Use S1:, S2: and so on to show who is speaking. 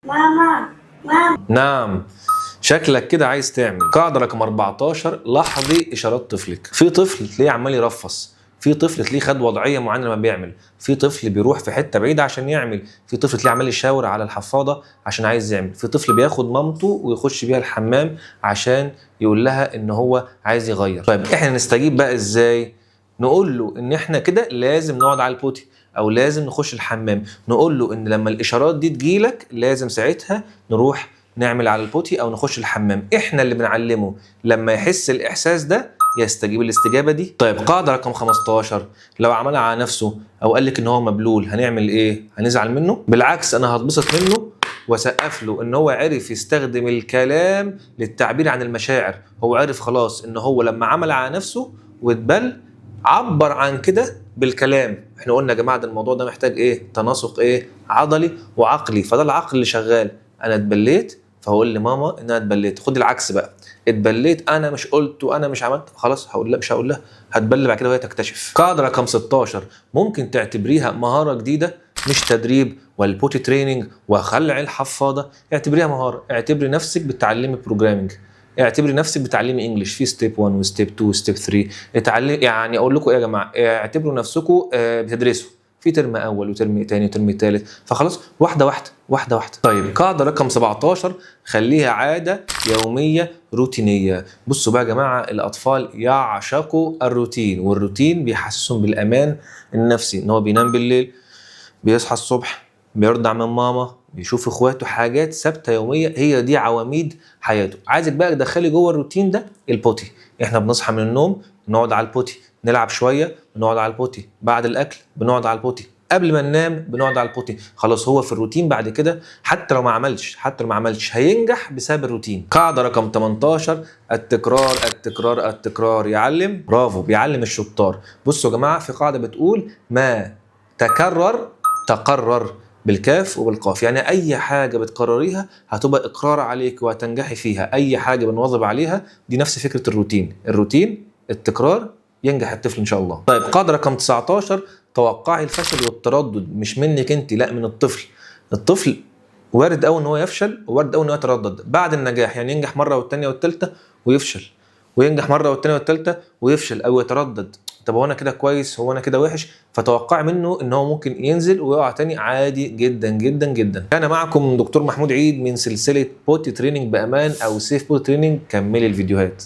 S1: ماما ماما.
S2: نعم. شكلك كده عايز تعمل. قاعدة رقم 14، لاحظي إشارات طفلك. في طفل تلاقيه عمال يرفص، في طفل تلاقيه خد وضعية معينة لما بيعمل، في طفل بيروح في حتة بعيدة عشان يعمل، في طفل تلاقيه عمال يشاور على الحفاضة عشان عايز يعمل، في طفل بياخد مامته ويخش بيها الحمام عشان يقول لها إن هو عايز يغير. طيب إحنا نستجيب بقى إزاي؟ نقول له إن إحنا كده لازم نقعد على البوتي أو لازم نخش الحمام، نقول له إن لما الإشارات دي تجيلك لازم ساعتها نروح نعمل على البوتي او نخش الحمام. احنا اللي بنعلمه، لما يحس الاحساس ده يستجيب الاستجابه دي. طيب قاعده رقم 15، لو عملها على نفسه او قال لك ان هو مبلول هنعمل ايه؟ هنزعل منه؟ بالعكس انا هتبسط منه واسقف له ان هو عرف يستخدم الكلام للتعبير عن المشاعر. هو عرف خلاص ان هو لما عمل على نفسه واتبل عبر عن كده بالكلام. احنا قلنا يا جماعه ده الموضوع ده محتاج ايه؟ تناسق ايه؟ عضلي وعقلي. فده العقل اللي شغال، انا اتبليت فهقول لماما ان انا اتبليت. خد العكس بقى، اتبليت انا مش قلت وانا مش عملت، خلاص هقول لا مش هقول لها، هتبلي بعد كده وهي تكتشف. قاعده رقم 16، ممكن تعتبريها مهاره جديده مش تدريب والبوتي تريننج وخلع الحفاضه، اعتبريها مهاره. اعتبري نفسك بتعلمي بروجرامنج، اعتبري نفسك بتعلمي انجلش في ستيب 1 وستيب 2 وستيب 3. اتعلم يعني اقول لكم ايه يا جماعه، اعتبروا نفسكم بتدرسوا في ترم اول وترم تاني وترم تالت، فخلاص واحده واحده واحده واحده. طيب قاعده رقم 17، خليها عاده يوميه روتينيه. بصوا بقى يا جماعه، الاطفال يعشقوا الروتين، والروتين بيحسسهم بالامان النفسي، ان هو بينام بالليل، بيصحى الصبح، بيرضع من ماما، بيشوف اخواته، حاجات ثابته يوميه هي دي عواميد حياته. عايزك بقى تدخلي جوه الروتين ده البوتي. احنا بنصحى من النوم نقعد على البوتي، نلعب شويه بنقعد على البوتي، بعد الاكل بنقعد على البوتي، قبل ما ننام بنقعد على البوتي. خلاص هو في الروتين بعد كده، حتى لو ما عملش هينجح بسبب الروتين. قاعده رقم 18، التكرار التكرار التكرار يعلم. برافو، بيعلم الشطار. بصوا يا جماعه، في قاعده بتقول ما تكرر تقرر، بالكاف وبالقاف. يعني اي حاجه بتقرريها هتبقى اقرار عليك وهتنجحي فيها. اي حاجه بنواظب عليها دي نفس فكره الروتين. الروتين التكرار ينجح الطفل ان شاء الله. طيب قاعده رقم 19، توقعي الفشل والتردد مش منك انت، لا من الطفل. الطفل وارد قوي ان هو يفشل، وارد قوي ان هو يتردد بعد النجاح. يعني ينجح مره والثانيه والثالثه ويفشل، وينجح مره والثانيه والثالثه ويفشل او يتردد. طب هو انا كده كويس، هو انا كده وحش؟ فتوقع منه ان هو ممكن ينزل ويقع تاني عادي جدا جدا جدا. كان معكم دكتور محمود عيد من سلسله بوتي تريننج بامان او سيف بوتي تريننج. كملي الفيديوهات.